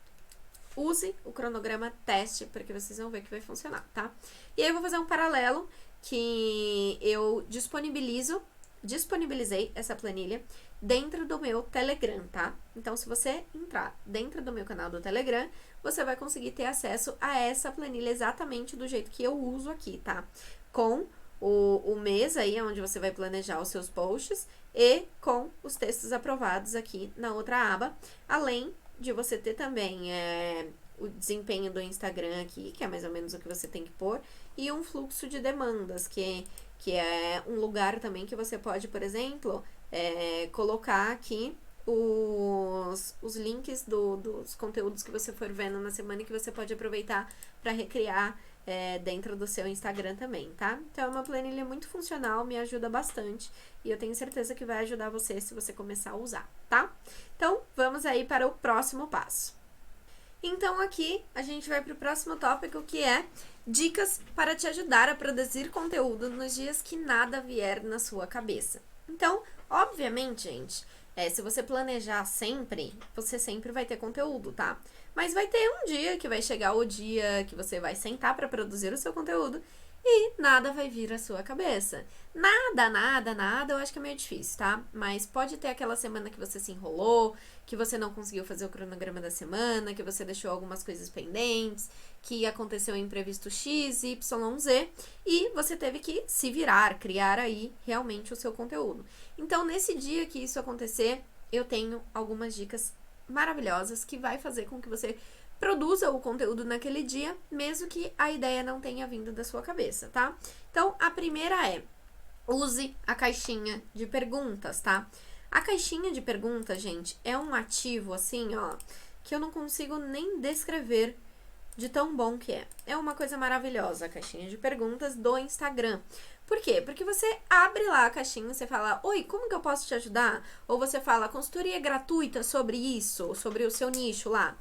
use o cronograma, teste, porque vocês vão ver que vai funcionar, tá? E aí eu vou fazer um paralelo que eu disponibilizei essa planilha dentro do meu Telegram, tá? Então, se você entrar dentro do meu canal do Telegram, você vai conseguir ter acesso a essa planilha exatamente do jeito que eu uso aqui, tá? Com o mês aí, onde você vai planejar os seus posts e com os textos aprovados aqui na outra aba, além de você ter também o desempenho do Instagram aqui, que é mais ou menos o que você tem que pôr, e um fluxo de demandas, que é um lugar também que você pode, por exemplo, colocar aqui os links dos conteúdos que você for vendo na semana e que você pode aproveitar para recriar dentro do seu Instagram também, tá? Então é uma planilha muito funcional, me ajuda bastante e eu tenho certeza que vai ajudar você se você começar a usar, tá? Então vamos aí para o próximo passo. Então aqui a gente vai para o próximo tópico, que é dicas para te ajudar a produzir conteúdo nos dias que nada vier na sua cabeça. Então, obviamente, gente, se você planejar sempre, você sempre vai ter conteúdo, tá? Mas vai ter um dia que vai chegar o dia que você vai sentar para produzir o seu conteúdo e nada vai vir à sua cabeça. Nada, eu acho que é meio difícil, tá? Mas pode ter aquela semana que você se enrolou, que você não conseguiu fazer o cronograma da semana, que você deixou algumas coisas pendentes, que aconteceu um imprevisto X, Y, Z, e você teve que se virar, criar aí realmente o seu conteúdo. Então, nesse dia que isso acontecer, eu tenho algumas dicas maravilhosas que vai fazer com que você produza o conteúdo naquele dia, mesmo que a ideia não tenha vindo da sua cabeça, tá? Então, a primeira é: use a caixinha de perguntas, tá? A caixinha de perguntas, gente, é um ativo, assim, ó, que eu não consigo nem descrever de tão bom que é. É uma coisa maravilhosa a caixinha de perguntas do Instagram. Por quê? Porque você abre lá a caixinha, você fala: oi, como que eu posso te ajudar? Ou você fala: consultoria gratuita sobre isso, sobre o seu nicho lá.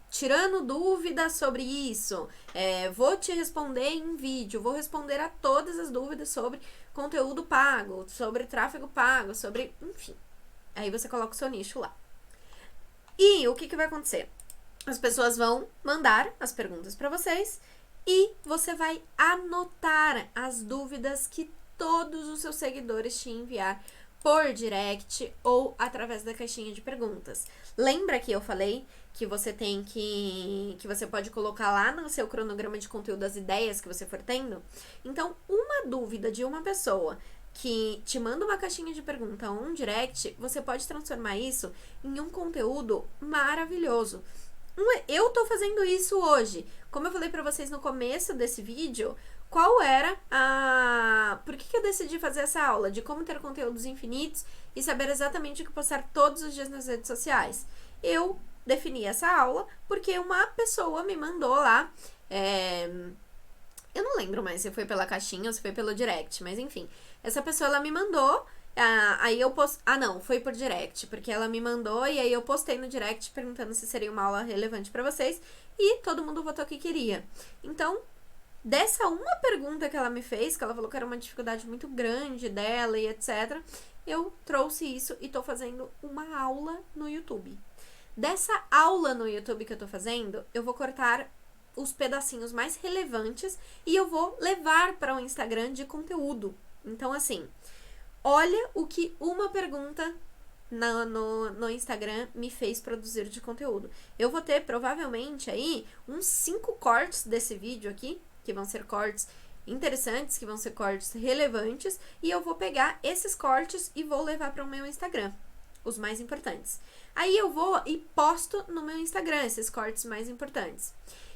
Tirando dúvidas sobre isso, vou te responder em vídeo, vou responder a todas as dúvidas sobre conteúdo pago, sobre tráfego pago, sobre, enfim. Aí você coloca o seu nicho lá. E o que vai acontecer? As pessoas vão mandar as perguntas para vocês e você vai anotar as dúvidas que todos os seus seguidores te enviar por direct ou através da caixinha de perguntas. Lembra que eu falei que você tem que você pode colocar lá no seu cronograma de conteúdo as ideias que você for tendo? Então, uma dúvida de uma pessoa que te manda uma caixinha de pergunta ou um direct, você pode transformar isso em um conteúdo maravilhoso. Eu tô fazendo isso hoje. Como eu falei pra vocês no começo desse vídeo, qual era por que eu decidi fazer essa aula de como ter conteúdos infinitos e saber exatamente o que postar todos os dias nas redes sociais? Eu defini essa aula porque uma pessoa me mandou lá, eu não lembro mais se foi pela caixinha ou se foi pelo direct, mas enfim, essa pessoa ela me mandou. Aí eu não, foi por direct, porque ela me mandou e aí eu postei no direct perguntando se seria uma aula relevante pra vocês e todo mundo votou que queria. Então, dessa uma pergunta que ela me fez, que ela falou que era uma dificuldade muito grande dela e etc, eu trouxe isso e tô fazendo uma aula no YouTube. Dessa aula no YouTube que eu tô fazendo, eu vou cortar os pedacinhos mais relevantes e eu vou levar para o Instagram de conteúdo. Então, assim, olha o que uma pergunta no Instagram me fez produzir de conteúdo. Eu vou ter provavelmente aí uns 5 cortes desse vídeo aqui, que vão ser cortes interessantes, que vão ser cortes relevantes, e eu vou pegar esses cortes e vou levar para o meu Instagram, os mais importantes. Aí eu vou e posto no meu Instagram esses cortes mais importantes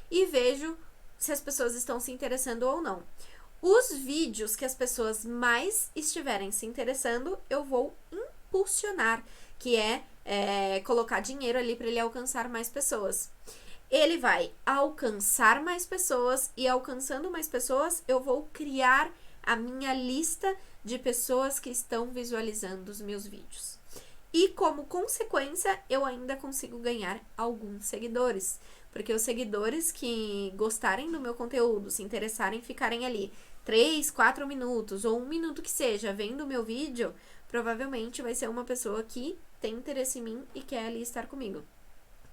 e vejo se as pessoas estão se interessando ou não. Os vídeos que as pessoas mais estiverem se interessando, eu vou impulsionar, que é colocar dinheiro ali para ele alcançar mais pessoas. Ele vai alcançar mais pessoas e, alcançando mais pessoas, eu vou criar a minha lista de pessoas que estão visualizando os meus vídeos. E, como consequência, eu ainda consigo ganhar alguns seguidores. Porque os seguidores que gostarem do meu conteúdo, se interessarem, ficarem ali 3, 4 minutos ou 1 minuto que seja vendo o meu vídeo, provavelmente vai ser uma pessoa que tem interesse em mim e quer ali estar comigo.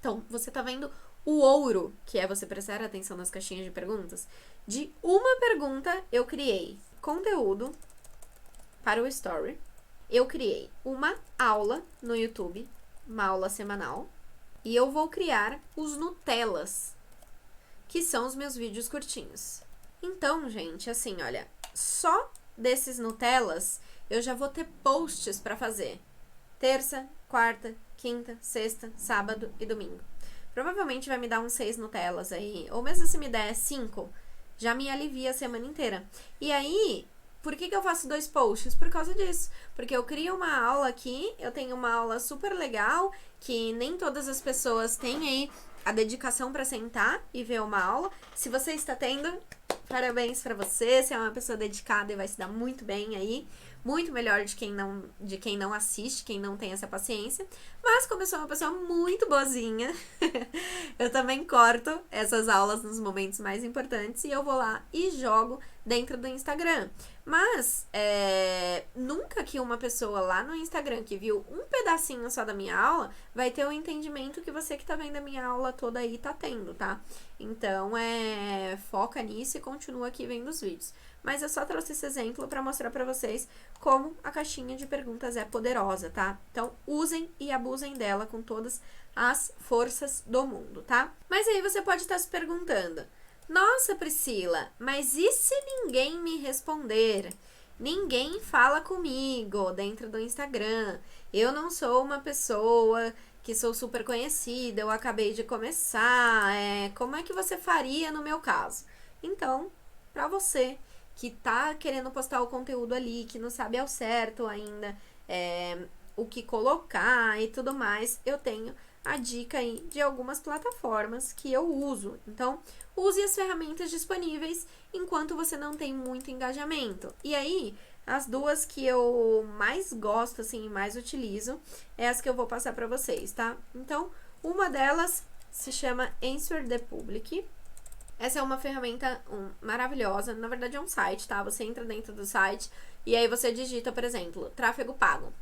Então, você tá vendo o ouro, que é você prestar atenção nas caixinhas de perguntas? De uma pergunta, eu criei conteúdo para o Story. Eu criei uma aula no YouTube, uma aula semanal. E eu vou criar os Nutellas, que são os meus vídeos curtinhos. Então, gente, assim, olha, só desses Nutellas eu já vou ter posts para fazer. Terça, quarta, quinta, sexta, sábado e domingo. Provavelmente vai me dar uns 6 Nutellas aí, ou mesmo se me der 5, já me alivia a semana inteira. E aí, por que eu faço 2 posts? Por causa disso. Porque eu crio uma aula aqui, eu tenho uma aula super legal, que nem todas as pessoas têm aí a dedicação para sentar e ver uma aula. Se você está tendo, parabéns para você, você é uma pessoa dedicada e vai se dar muito bem aí. Muito melhor de quem não assiste, quem não tem essa paciência. Mas como eu sou uma pessoa muito boazinha, eu também corto essas aulas nos momentos mais importantes e eu vou lá e jogo dentro do Instagram. Mas nunca que uma pessoa lá no Instagram que viu um pedacinho só da minha aula vai ter o entendimento que você que tá vendo a minha aula toda aí tá tendo, tá? Então, foca nisso e continua aqui vendo os vídeos. Mas eu só trouxe esse exemplo para mostrar para vocês como a caixinha de perguntas é poderosa, tá? Então, usem e abusem dela com todas as forças do mundo, tá? Mas aí você pode estar se perguntando: nossa, Priscila, mas e se ninguém me responder? Ninguém fala comigo dentro do Instagram. Eu não sou uma pessoa que sou super conhecida, eu acabei de começar. Como é que você faria no meu caso? Então, para você que tá querendo postar o conteúdo ali, que não sabe ao certo ainda o que colocar e tudo mais, eu tenho a dica aí de algumas plataformas que eu uso. Então, use as ferramentas disponíveis enquanto você não tem muito engajamento. E aí, as duas que eu mais gosto, assim, mais utilizo, é as que eu vou passar para vocês, tá? Então, uma delas se chama Answer the Public. Essa é uma ferramenta maravilhosa, na verdade é um site, tá? Você entra dentro do site e aí você digita, por exemplo, tráfego pago.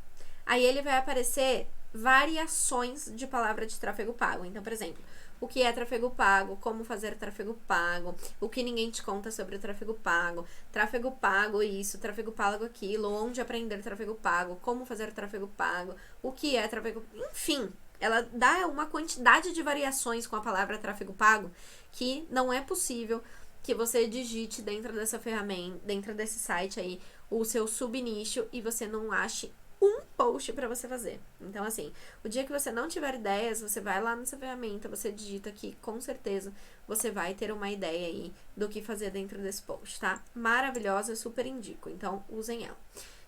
Aí ele vai aparecer variações de palavra de tráfego pago. Então, por exemplo, o que é tráfego pago, como fazer tráfego pago, o que ninguém te conta sobre o tráfego pago isso, tráfego pago aquilo, onde aprender tráfego pago, como fazer tráfego pago, o que é tráfego... Enfim, ela dá uma quantidade de variações com a palavra tráfego pago que não é possível que você digite dentro dessa ferramenta, dentro desse site aí, o seu subnicho e você não ache um post para você fazer. Então, assim, o dia que você não tiver ideias, você vai lá nessa ferramenta, você digita aqui, com certeza você vai ter uma ideia aí do que fazer dentro desse post, tá? Maravilhosa, eu super indico. Então, usem ela.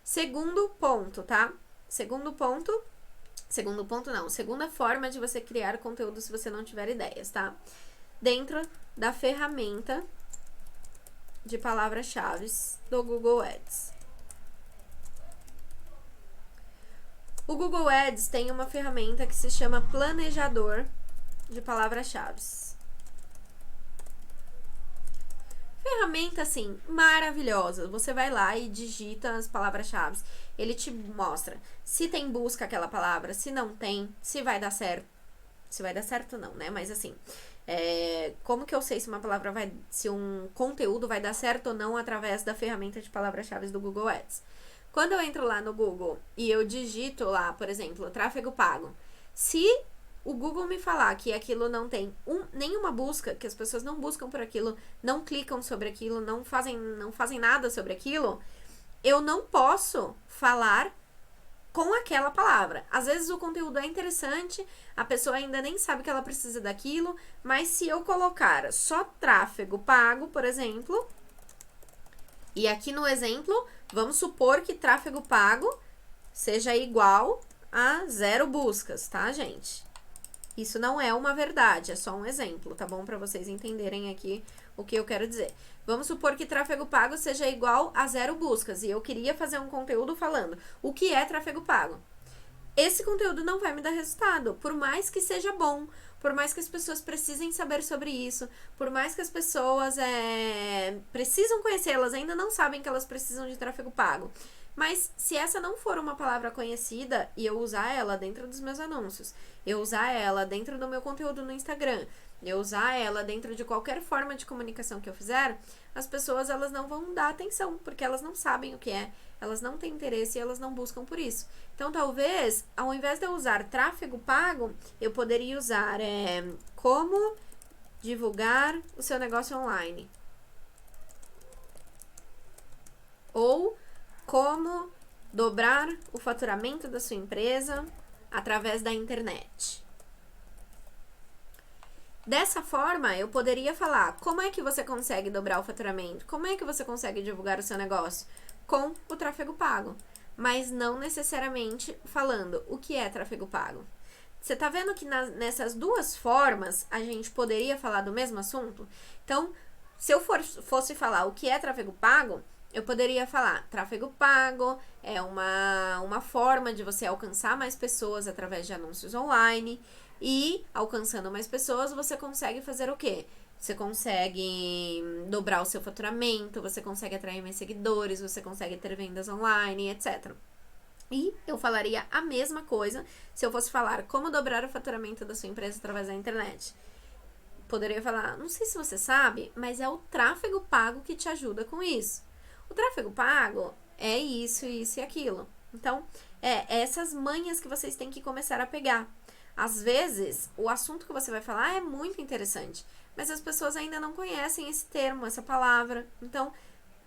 Segundo ponto, tá? Segunda forma de você criar conteúdo se você não tiver ideias, tá? Dentro da ferramenta de palavras-chave do Google Ads. O Google Ads tem uma ferramenta que se chama Planejador de Palavras-Chave. Ferramenta, assim, maravilhosa. Você vai lá e digita as palavras-chave. Ele te mostra se tem busca aquela palavra, se não tem, se vai dar certo. Se vai dar certo não, né? Mas assim, Como que eu sei se uma palavra se um conteúdo vai dar certo ou não através da ferramenta de palavras-chave do Google Ads? Quando eu entro lá no Google e eu digito lá, por exemplo, tráfego pago, se o Google me falar que aquilo não tem nenhuma busca, que as pessoas não buscam por aquilo, não clicam sobre aquilo, não fazem nada sobre aquilo, eu não posso falar com aquela palavra. Às vezes o conteúdo é interessante, a pessoa ainda nem sabe que ela precisa daquilo, mas se eu colocar só tráfego pago, por exemplo, e aqui no exemplo, vamos supor que tráfego pago seja igual a 0 buscas, tá, gente? Isso não é uma verdade, é só um exemplo, tá bom? Para vocês entenderem aqui o que eu quero dizer. Vamos supor que tráfego pago seja igual a 0 buscas e eu queria fazer um conteúdo falando o que é tráfego pago. Esse conteúdo não vai me dar resultado, por mais que seja bom, por mais que as pessoas precisem saber sobre isso, por mais que as pessoas precisam conhecer, elas ainda não sabem que elas precisam de tráfego pago. Mas se essa não for uma palavra conhecida e eu usar ela dentro dos meus anúncios, eu usar ela dentro do meu conteúdo no Instagram, eu usar ela dentro de qualquer forma de comunicação que eu fizer, as pessoas elas não vão dar atenção, porque elas não sabem o que é, elas não têm interesse e elas não buscam por isso. Então, talvez, ao invés de eu usar tráfego pago, eu poderia usar como divulgar o seu negócio online. Ou como dobrar o faturamento da sua empresa através da internet. Dessa forma, eu poderia falar como é que você consegue dobrar o faturamento, como é que você consegue divulgar o seu negócio com o tráfego pago, mas não necessariamente falando o que é tráfego pago. Você tá vendo que nessas duas formas a gente poderia falar do mesmo assunto? Então, se eu fosse falar o que é tráfego pago, eu poderia falar, tráfego pago é uma forma de você alcançar mais pessoas através de anúncios online e, alcançando mais pessoas, você consegue fazer o quê? Você consegue dobrar o seu faturamento, você consegue atrair mais seguidores, você consegue ter vendas online, etc. E eu falaria a mesma coisa se eu fosse falar como dobrar o faturamento da sua empresa através da internet. Poderia falar, não sei se você sabe, mas é o tráfego pago que te ajuda com isso. O tráfego pago é isso, isso e aquilo. Então, essas manhas que vocês têm que começar a pegar. Às vezes, o assunto que você vai falar é muito interessante, mas as pessoas ainda não conhecem esse termo, essa palavra. Então,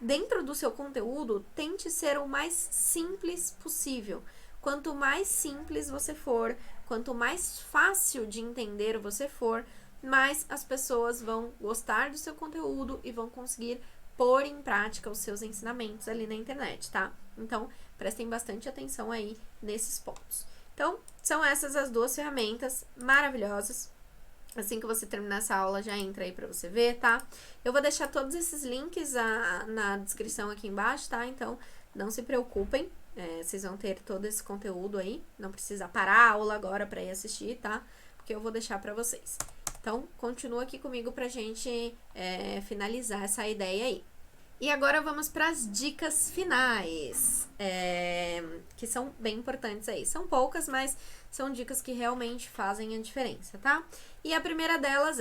dentro do seu conteúdo, tente ser o mais simples possível. Quanto mais simples você for, quanto mais fácil de entender você for, mais as pessoas vão gostar do seu conteúdo e vão conseguir pôr em prática os seus ensinamentos ali na internet, tá? Então, prestem bastante atenção aí nesses pontos. Então, são essas as duas ferramentas maravilhosas. Assim que você terminar essa aula, já entra aí pra você ver, tá? Eu vou deixar todos esses links na descrição aqui embaixo, tá? Então, não se preocupem, vocês vão ter todo esse conteúdo aí. Não precisa parar a aula agora pra ir assistir, tá? Porque eu vou deixar pra vocês. Então, continua aqui comigo pra gente finalizar essa ideia aí. E agora vamos para as dicas finais, que são bem importantes aí. São poucas, mas são dicas que realmente fazem a diferença, tá? E a primeira delas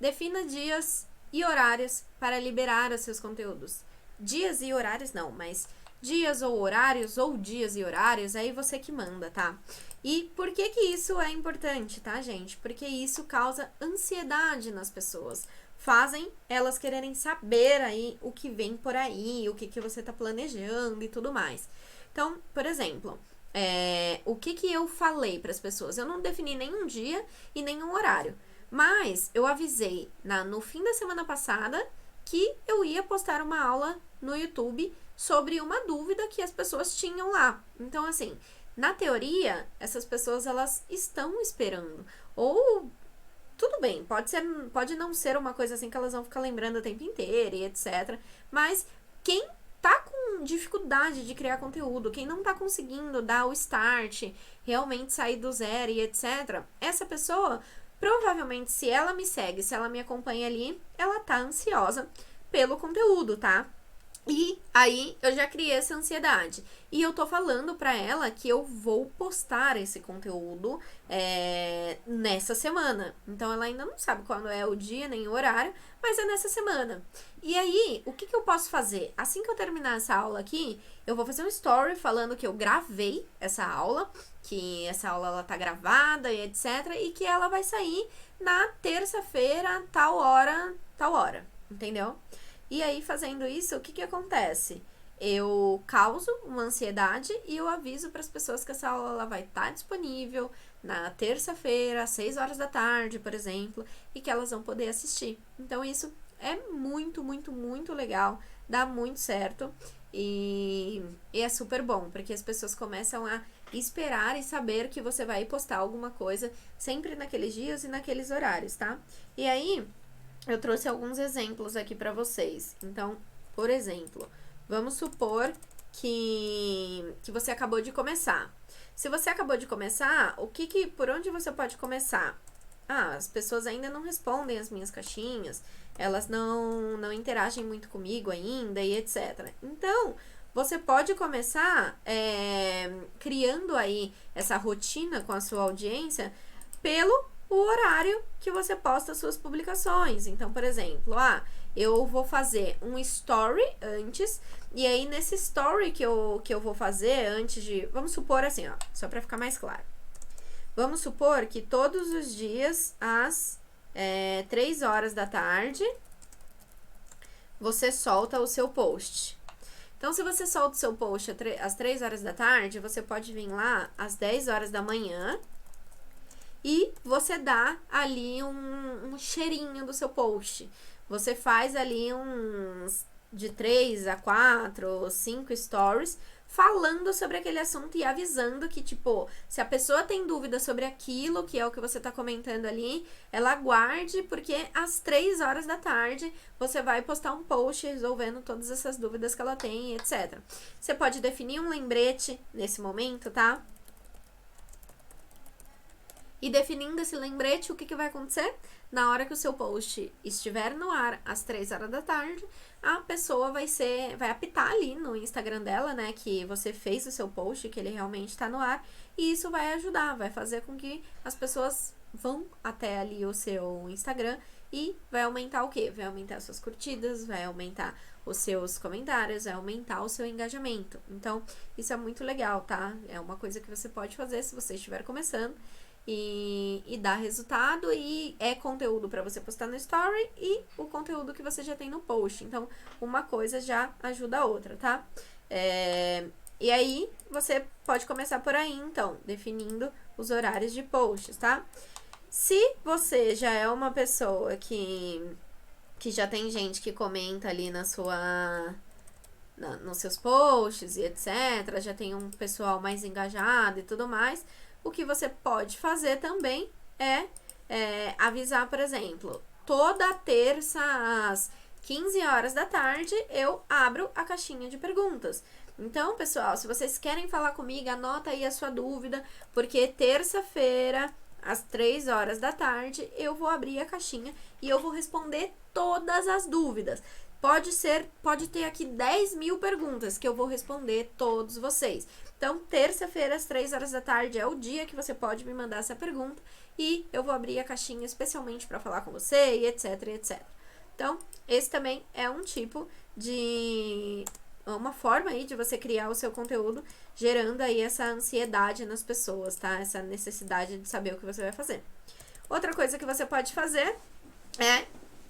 defina dias e horários para liberar os seus conteúdos. Dias e horários não, mas dias ou horários, ou dias e horários, aí você que manda, tá? E por que que isso é importante, tá, gente? Porque isso causa ansiedade nas pessoas. Fazem elas quererem saber aí o que vem por aí, o que que você tá planejando e tudo mais. Então, por exemplo, o que que eu falei para as pessoas? Eu não defini nenhum dia e nenhum horário, mas eu avisei no fim da semana passada que eu ia postar uma aula no YouTube sobre uma dúvida que as pessoas tinham lá. Então, assim, na teoria, essas pessoas elas estão esperando. Ou tudo bem, pode não ser uma coisa assim que elas vão ficar lembrando o tempo inteiro e etc. Mas quem tá com dificuldade de criar conteúdo, quem não tá conseguindo dar o start, realmente sair do zero e etc., essa pessoa, provavelmente, se ela me segue, se ela me acompanha ali, ela tá ansiosa pelo conteúdo, tá? E aí eu já criei essa ansiedade. E eu tô falando pra ela que eu vou postar esse conteúdo nessa semana. Então ela ainda não sabe quando é o dia nem o horário, mas é nessa semana. E aí, o que, que eu posso fazer? Assim que eu terminar essa aula aqui, eu vou fazer um story falando que eu gravei essa aula, que essa aula ela tá gravada e etc. E que ela vai sair na terça-feira, tal hora. Entendeu? E aí, fazendo isso, o que que acontece? Eu causo uma ansiedade e eu aviso para as pessoas que essa aula ela vai estar disponível na terça-feira, às 6 horas da tarde, por exemplo, e que elas vão poder assistir. Então, isso é muito, muito, muito legal, dá muito certo e é super bom, porque as pessoas começam a esperar e saber que você vai postar alguma coisa sempre naqueles dias e naqueles horários, tá? E aí, eu trouxe alguns exemplos aqui para vocês. Então, por exemplo, vamos supor que você acabou de começar. Se você acabou de começar, por onde você pode começar? Ah, as pessoas ainda não respondem as minhas caixinhas, elas não interagem muito comigo ainda e etc. Então, você pode começar criando aí essa rotina com a sua audiência pelo o horário que você posta suas publicações. Então, por exemplo, eu vou fazer um story antes, e aí nesse story que eu vou fazer antes de... Vamos supor assim, só para ficar mais claro. Vamos supor que todos os dias, às 3 horas da tarde, você solta o seu post. Então, se você solta o seu post às 3 horas da tarde, você pode vir lá às 10 horas da manhã e você dá ali um cheirinho do seu post. Você faz ali uns de 3 a 4, 5 stories falando sobre aquele assunto e avisando que, tipo, se a pessoa tem dúvida sobre aquilo, que é o que você tá comentando ali, ela aguarde, porque às 3 horas da tarde você vai postar um post resolvendo todas essas dúvidas que ela tem, etc. Você pode definir um lembrete nesse momento, tá? E definindo esse lembrete, o que vai acontecer? Na hora que o seu post estiver no ar, às 3 horas da tarde, a pessoa vai apitar ali no Instagram dela, né, que você fez o seu post, que ele realmente está no ar, e isso vai ajudar, vai fazer com que as pessoas vão até ali o seu Instagram e vai aumentar o quê? Vai aumentar as suas curtidas, vai aumentar os seus comentários, vai aumentar o seu engajamento. Então, isso é muito legal, tá? É uma coisa que você pode fazer se você estiver começando. E dá resultado e é conteúdo para você postar no story e o conteúdo que você já tem no post. Então, uma coisa já ajuda a outra, tá? E aí, você pode começar por aí, então, definindo os horários de posts, tá? Se você já é uma pessoa que já tem gente que comenta ali nos seus posts e etc., já tem um pessoal mais engajado e tudo mais, o que você pode fazer também é avisar, por exemplo, toda terça às 15 horas da tarde eu abro a caixinha de perguntas. Então, pessoal, se vocês querem falar comigo, anota aí a sua dúvida, porque terça-feira, às 3 horas da tarde, eu vou abrir a caixinha e eu vou responder todas as dúvidas. Pode ter aqui 10 mil perguntas que eu vou responder todos vocês. Então, terça-feira, às 3 horas da tarde, é o dia que você pode me mandar essa pergunta e eu vou abrir a caixinha especialmente para falar com você e etc, etc. Então, esse também é um tipo de... uma forma aí de você criar o seu conteúdo, gerando aí essa ansiedade nas pessoas, tá? Essa necessidade de saber o que você vai fazer. Outra coisa que você pode fazer é,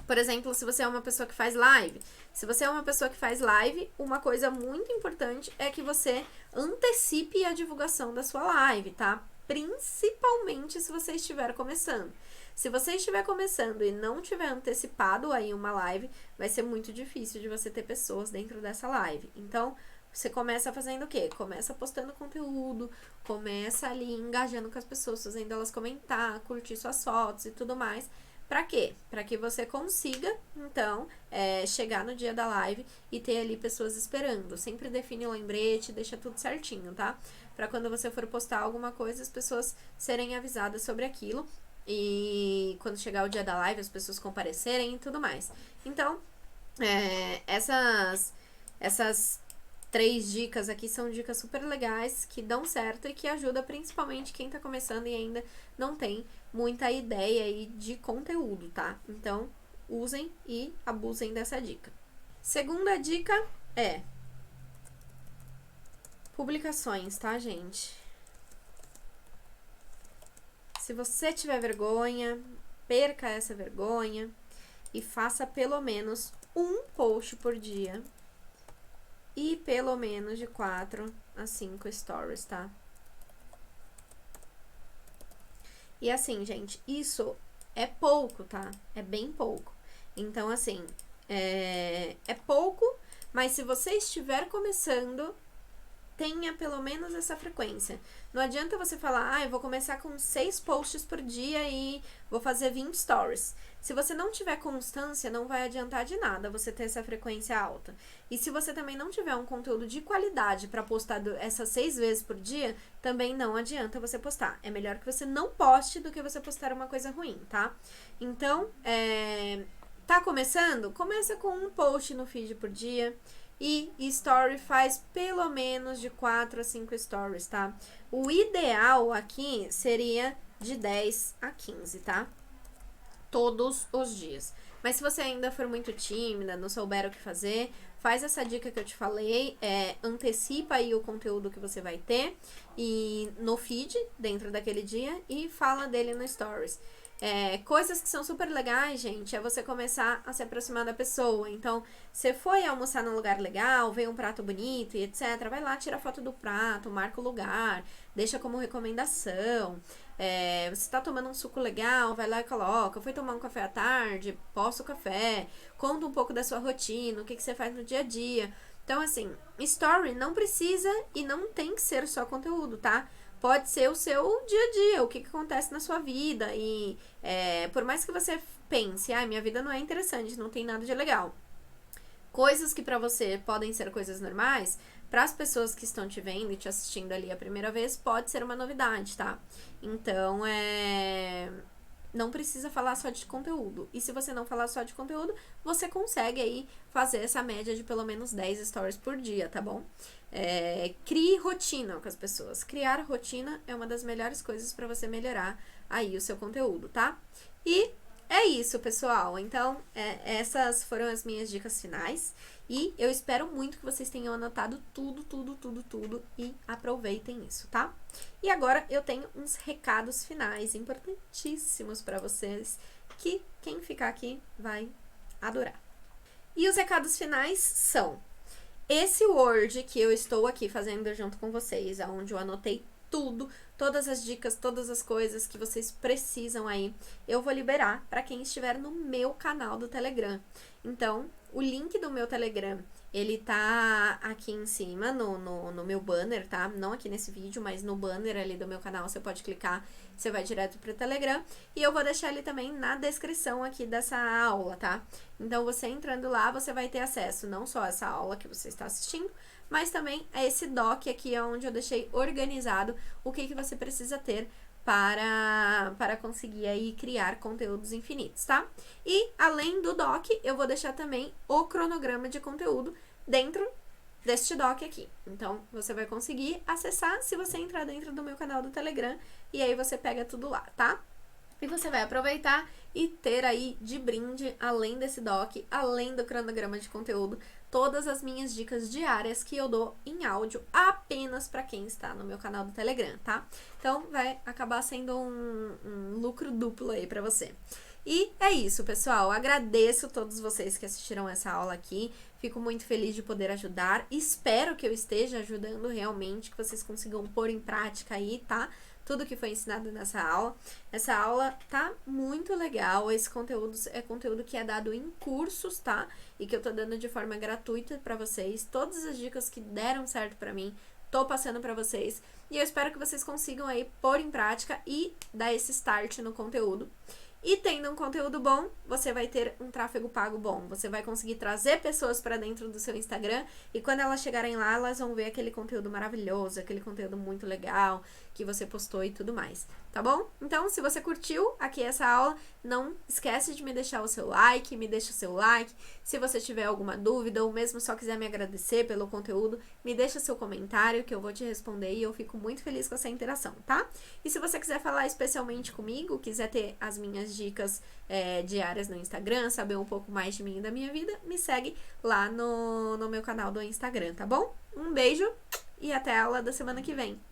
por exemplo, se você é uma pessoa que faz live. Se você é uma pessoa que faz live, uma coisa muito importante é que você antecipe a divulgação da sua live, tá? Principalmente se você estiver começando. Se você estiver começando e não tiver antecipado aí uma live, vai ser muito difícil de você ter pessoas dentro dessa live. Então, você começa fazendo o quê? Começa postando conteúdo, começa ali engajando com as pessoas, fazendo elas comentar, curtir suas fotos e tudo mais. Pra quê? Pra que você consiga, então, chegar no dia da live e ter ali pessoas esperando. Sempre define o lembrete, deixa tudo certinho, tá? Pra quando você for postar alguma coisa, as pessoas serem avisadas sobre aquilo. E quando chegar o dia da live, as pessoas comparecerem e tudo mais. Então, Essas 3 dicas aqui são dicas super legais que dão certo e que ajudam principalmente quem tá começando e ainda não tem muita ideia aí de conteúdo, tá? Então, usem e abusem dessa dica. Segunda dica é publicações, tá, gente? Se você tiver vergonha, perca essa vergonha e faça pelo menos um post por dia e pelo menos de 4 a 5 stories, tá? E assim, gente, isso é pouco, tá? É bem pouco. Então, assim, é pouco, mas se você estiver começando, tenha pelo menos essa frequência. Não adianta você falar, eu vou começar com 6 posts por dia e vou fazer 20 stories. Se você não tiver constância, não vai adiantar de nada você ter essa frequência alta. E se você também não tiver um conteúdo de qualidade para postar essas 6 vezes por dia, também não adianta você postar. É melhor que você não poste do que você postar uma coisa ruim, tá? Então, tá começando? Começa com um post no feed por dia. E story faz pelo menos de 4 a 5 stories, tá? O ideal aqui seria de 10 a 15, tá? Todos os dias. Mas se você ainda for muito tímida, não souber o que fazer, faz essa dica que eu te falei, antecipa aí o conteúdo que você vai ter e no feed, dentro daquele dia, e fala dele no stories. Coisas que são super legais, gente, é você começar a se aproximar da pessoa. Então, você foi almoçar num lugar legal, veio um prato bonito e etc. Vai lá, tira foto do prato, marca o lugar, deixa como recomendação. Você tá tomando um suco legal, vai lá e coloca. Foi tomar um café à tarde, posta o café. Conta um pouco da sua rotina, o que você faz no dia a dia. Então, assim, story não precisa e não tem que ser só conteúdo, tá? Pode ser o seu dia a dia, o que acontece na sua vida. E por mais que você pense, minha vida não é interessante, não tem nada de legal. Coisas que pra você podem ser coisas normais, para as pessoas que estão te vendo e te assistindo ali a primeira vez, pode ser uma novidade, tá? Então, não precisa falar só de conteúdo. E se você não falar só de conteúdo, você consegue aí fazer essa média de pelo menos 10 stories por dia, tá bom? Crie rotina com as pessoas. Criar rotina é uma das melhores coisas para você melhorar aí o seu conteúdo, tá? E é isso, pessoal. Então, essas foram as minhas dicas finais. E eu espero muito que vocês tenham anotado tudo e aproveitem isso, tá? E agora eu tenho uns recados finais importantíssimos para vocês que quem ficar aqui vai adorar. E os recados finais são: esse Word que eu estou aqui fazendo junto com vocês, onde eu anotei tudo, todas as dicas, todas as coisas que vocês precisam aí, eu vou liberar para quem estiver no meu canal do Telegram. Então, o link do meu Telegram, ele tá aqui em cima no meu banner, tá? Não aqui nesse vídeo, mas no banner ali do meu canal, você pode clicar, você vai direto pro Telegram. E eu vou deixar ele também na descrição aqui dessa aula, tá? Então, você entrando lá, você vai ter acesso não só a essa aula que você está assistindo, mas também a esse doc aqui, onde eu deixei organizado o que você precisa ter para conseguir aí criar conteúdos infinitos, tá? E além do doc, eu vou deixar também o cronograma de conteúdo dentro deste doc aqui. Então, você vai conseguir acessar se você entrar dentro do meu canal do Telegram e aí você pega tudo lá, tá? E você vai aproveitar e ter aí de brinde, além desse doc, além do cronograma de conteúdo, todas as minhas dicas diárias que eu dou em áudio apenas para quem está no meu canal do Telegram, tá? Então, vai acabar sendo um lucro duplo aí para você. E é isso, pessoal. Agradeço a todos vocês que assistiram essa aula aqui. Fico muito feliz de poder ajudar. Espero que eu esteja ajudando realmente, que vocês consigam pôr em prática aí, tá? Tudo que foi ensinado nessa aula. Essa aula tá muito legal. Esse conteúdo é conteúdo que é dado em cursos, tá? E que eu tô dando de forma gratuita pra vocês. Todas as dicas que deram certo pra mim, tô passando pra vocês. E eu espero que vocês consigam aí pôr em prática e dar esse start no conteúdo. E tendo um conteúdo bom, você vai ter um tráfego pago bom. Você vai conseguir trazer pessoas para dentro do seu Instagram e quando elas chegarem lá, elas vão ver aquele conteúdo maravilhoso, aquele conteúdo muito legal que você postou e tudo mais. tá bom? Então, se você curtiu aqui essa aula, não esquece de me deixar o seu like, me deixa o seu like. Se você tiver alguma dúvida ou mesmo só quiser me agradecer pelo conteúdo, me deixa seu comentário que eu vou te responder e eu fico muito feliz com essa interação, tá? E se você quiser falar especialmente comigo, quiser ter as minhas dicas diárias no Instagram, saber um pouco mais de mim e da minha vida, me segue lá no meu canal do Instagram, tá bom? Um beijo e até a aula da semana que vem.